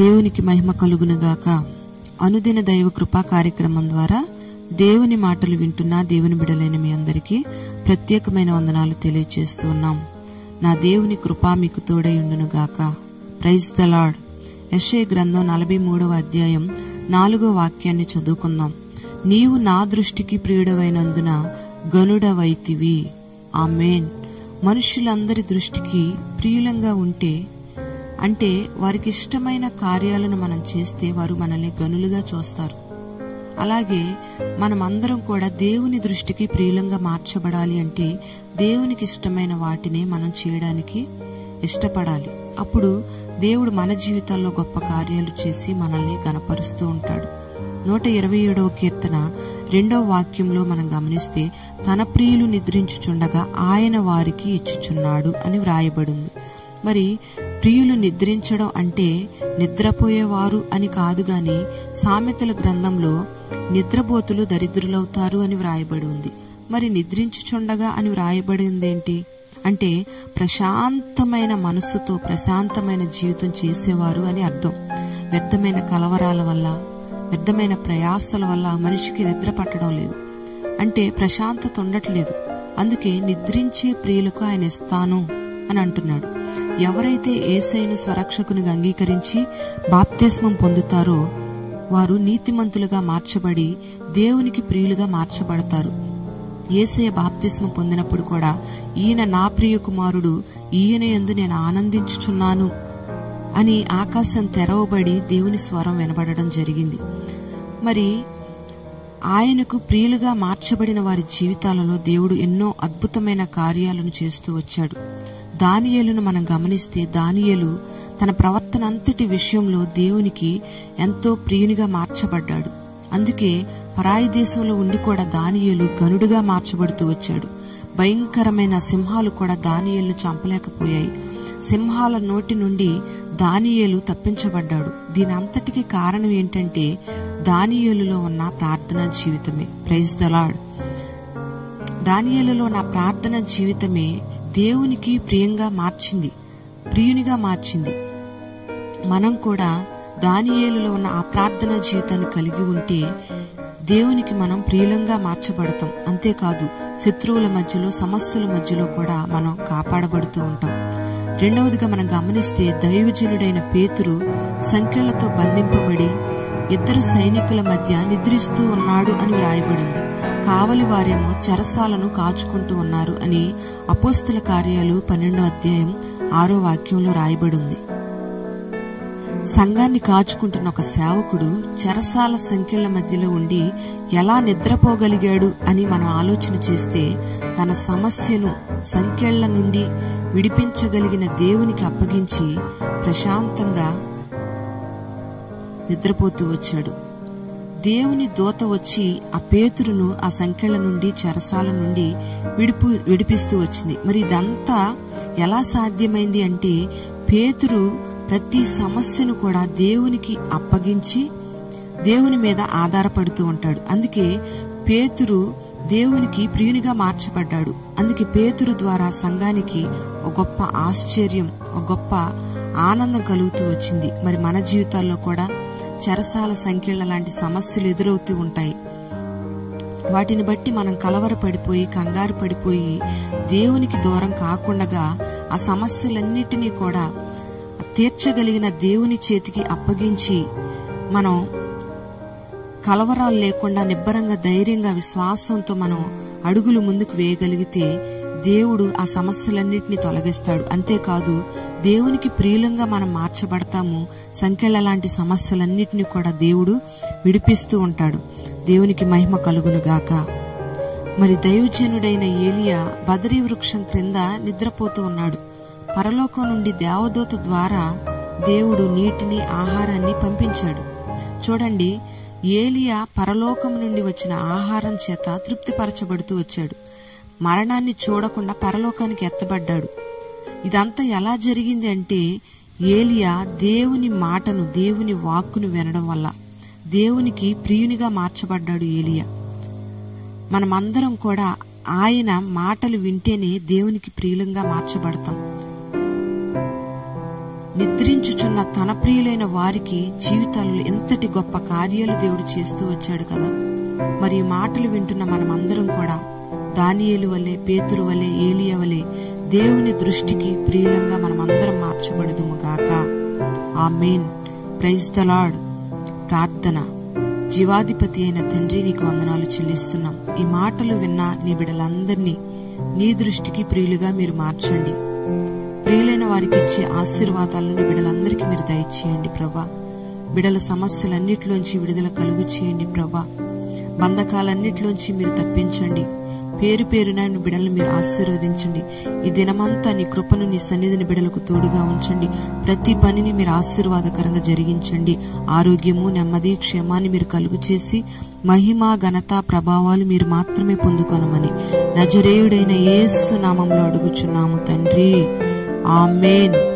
దేవునికి మహిమ కలుగునుగాక. అనుదిన దైవ కృపా కార్యక్రమం ద్వారా దేవుని మాటలు వింటున్న దేవుని బిడ్డలైన మీ అందరికీ ప్రత్యేకమైన వందనాలు తెలియజేస్తూ ఉన్నాం. నా దేవుని కృప మీకు తోడైయుండునుగాక. Praise the lord. యెషయా గ్రంథం 43వ అధ్యాయం 4వ వాక్యాన్ని చదువుకుందాం. నీవు నా దృష్టికి ప్రియుడవైనందున గనుడవైతివి. ఆమేన్. మనుషులందరి దృష్టికి ప్రియులంగా ఉంటే అంటే వారికి ఇష్టమైన కార్యాలను మనం చేస్తే వారు మనల్ని గనులుగా చూస్తారు. అలాగే మనమందరం కూడా దేవుని దృష్టికి ప్రియులంగా మార్చబడాలి అంటే దేవునికి ఇష్టమైన వాటిని మనం చేయడానికి ఇష్టపడాలి. అప్పుడు దేవుడు మన జీవితాల్లో గొప్ప కార్యాలు చేసి మనల్ని గణపరుస్తూ ఉంటాడు. 127వ కీర్తన 2వ వాక్యంలో మనం గమనిస్తే తన ప్రియులు నిద్రించుచుండగా ఆయన వారికి ఇచ్చుచున్నాడు అని వ్రాయబడింది. మరి ప్రియులు నిద్రించడం అంటే నిద్రపోయేవారు అని కాదు గాని సామెతల గ్రంథంలో నిద్రపోతులు దరిద్రులవుతారు అని వ్రాయబడి ఉంది. మరి నిద్రించుచుండగా అని వ్రాయబడింది ఏంటి అంటే ప్రశాంతమైన మనస్సుతో ప్రశాంతమైన జీవితం చేసేవారు అని అర్థం. వ్యర్థమైన కలవరాల వల్ల వ్యర్థమైన ప్రయాసల వల్ల మనిషికి నిద్ర పట్టడం లేదు, అంటే ప్రశాంతత ఉండట్లేదు. అందుకే నిద్రించే ప్రియులకు ఆయన ఇస్తాను అని అంటున్నాడు. ఎవరైతే యేసయ్యను స్వరక్షకునిగా అంగీకరించి బాప్తిస్మం పొందుతారో వారు నీతిమంతులుగా మార్చబడి దేవునికి ప్రియులుగా మార్చబడతారు. యేసయ్య బాప్తిస్మం పొందినప్పుడు కూడా ఈయన నా ప్రియ కుమారుడు, ఈయన యందు నేను ఆనందించుచున్నాను అని ఆకాశం తెరవబడి దేవుని స్వరం వినబడడం జరిగింది. మరి ఆయనకు ప్రియులుగా మార్చబడిన వారి జీవితాలలో దేవుడు ఎన్నో అద్భుతమైన కార్యాలను చేస్తూ వచ్చాడు. దానియేలును మనం గమనిస్తే దానియేలు తన ప్రవర్తన అంతటి విషయంలో దేవునికి ఎంతో ప్రియునిగా మార్చబడ్డాడు. అందుకే పరాయి దేశంలో ఉండి కూడా దానియేలు గనుడుగా మార్చబడుతూ వచ్చాడు. భయంకరమైన సింహాలు కూడా దానియేలును చంపలేకపోయాయి. సింహాల నోటి నుండి దానియేలు తప్పించబడ్డాడు. దీని అంతటికి కారణం ఏంటంటే దానియేలులో ఉన్న ప్రార్థనా జీవితమే. Praise the lord. దానియేలులో నా ప్రార్థనా జీవితమే దేవునికి ప్రియునిగా మార్చింది. మనం కూడా దానియేలులో ఉన్న ఆ ప్రార్థనా జీవితాన్ని కలిగి ఉంటే దేవునికి మనం ప్రియులంగా మార్చబడతాం. అంతేకాదు శత్రువుల మధ్యలో సమస్యల మధ్యలో కూడా మనం కాపాడబడుతూ ఉంటాం. రెండవదిగా మనం గమనిస్తే దైవజనుడైన పేతురు సంకెళ్లతో బంధింపబడి 2 సైనికుల మధ్య నిద్రిస్తూ ఉన్నాడు అని వ్రాయబడింది. కావలి వారేమో చెరసాలను కాచుకుంటూ ఉన్నారు అని అపోస్తల కార్యాలు 12వ అధ్యాయం 6వ వాక్యంలో రాయబడింది. సంఘాన్ని కాచుకుంటున్న ఒక సేవకుడు చెరసాల సంఖ్యల మధ్యలో ఉండి ఎలా నిద్రపోగలిగాడు అని మనం ఆలోచన చేస్తే తన సమస్యను సంఖ్యల నుండి విడిపించగలిగిన దేవునికి అప్పగించి ప్రశాంతంగా నిద్రపోతూ వచ్చాడు. దేవుని దూత వచ్చి ఆ పేతురును ఆ సంఖ్యల నుండి చెరసాల నుండి విడిపిస్తూ వచ్చింది. మరి ఇదంతా ఎలా సాధ్యమైంది అంటే పేతురు ప్రతి సమస్యను కూడా దేవునికి అప్పగించి దేవుని మీద ఆధారపడుతూ ఉంటాడు. అందుకే పేతురు దేవునికి ప్రియునిగా మార్చబడ్డాడు. అందుకే పేతురు ద్వారా సంఘానికి ఒక గొప్ప ఆశ్చర్యం, ఒక గొప్ప ఆనందం కలుగుతూ వచ్చింది. మరి మన జీవితాల్లో కూడా చెరసాల సంఖ్యల లాంటి సమస్యలు ఎదురవుతూ ఉంటాయి. వాటిని బట్టి మనం కలవరపడిపోయి కంగారు పడిపోయి దేవునికి దూరం కాకుండా ఆ సమస్యలన్నిటినీ కూడా తీర్చగలిగిన దేవుని చేతికి అప్పగించి మనం కలవరాలు లేకుండా నిబ్బరంగా ధైర్యంగా విశ్వాసంతో మనం అడుగులు ముందుకు వేయగలిగితే దేవుడు ఆ సమస్యలన్నిటినీ తొలగిస్తాడు. అంతేకాదు దేవునికి ప్రియులంగా మనం మార్చబడతాము. సంఖ్యల లాంటి సమస్యలన్నిటినీ కూడా దేవుడు విడిపిస్తూ ఉంటాడు. దేవునికి మహిమ కలుగునుగాక. మరి దైవజనుడైన ఏలియా బదరీ వృక్షం క్రింద నిద్రపోతూ ఉన్నాడు. పరలోకం నుండి దేవదూత ద్వారా దేవుడు నీటిని ఆహారాన్ని పంపించాడు. చూడండి, ఏలియా పరలోకం నుండి వచ్చిన ఆహారం చేత తృప్తిపరచబడుతూ వచ్చాడు. మరణాన్ని చూడకుండా పరలోకానికి ఎత్తబడ్డాడు. ఇదంతా ఎలా జరిగింది అంటే ఏలియా దేవుని మాటను, దేవుని వాక్కును వినడం వల్ల దేవునికి ప్రియునిగా మార్చబడ్డాడు ఏలియా. మనమందరం కూడా ఆయన మాటలు వింటేనే దేవునికి ప్రియులంగా మార్చబడతాం. నిద్రించుచున్న తన ప్రియులైన వారికి జీవితాలలో ఎంతటి గొప్ప కార్యాలు దేవుడు చేస్తూ వచ్చాడు కదా. మరి ఈ మాటలు వింటున్న మనమందరం కూడా దానియేలు వలె, పేతురు వలె, ఏలియా వలె దేవుని దృష్టికి ప్రియులంగా మనమందరం మార్చబడుదుము గాక. ఆమేన్. Praise the Lord. ప్రార్థన. జీవాధిపతి అయిన తండ్రి, నీకు వందనాలు చెల్లిస్తున్నాం. ఈ మాటలు విన్న నీ బిడ్డలందరినీ నీ దృష్టికి ప్రియులుగా మీరు మార్చండి. ప్రియులైన వారికి ఇచ్చే ఆశీర్వాదాలను బిడ్డలందరికీ మీరు దయచేయండి ప్రభా. బిడ్డల సమస్యలన్నిటిలోంచి విడుదల కలుగు చేయండి ప్రభా. బంధకాలన్నిటిలోంచి మీరు తప్పించండి. పేరు పేరున బిడ్డలను మీరు ఆశీర్వదించండి. ఈ దినమంతా నీ కృపను, నీ సన్నిధిని బిడ్డలకు తోడుగా ఉంచండి. ప్రతి పనిని మీరు ఆశీర్వాదకరంగా జరిగించండి. ఆరోగ్యము, నెమ్మది, క్షేమాన్ని మీరు కలుగు చేసి మహిమ, ఘనత, ప్రభావాలు మీరు మాత్రమే పొందుకొనమని నజరేయుడైన యేసు నామంలో అడుగుచున్నాము తండ్రి. ఆమేన్.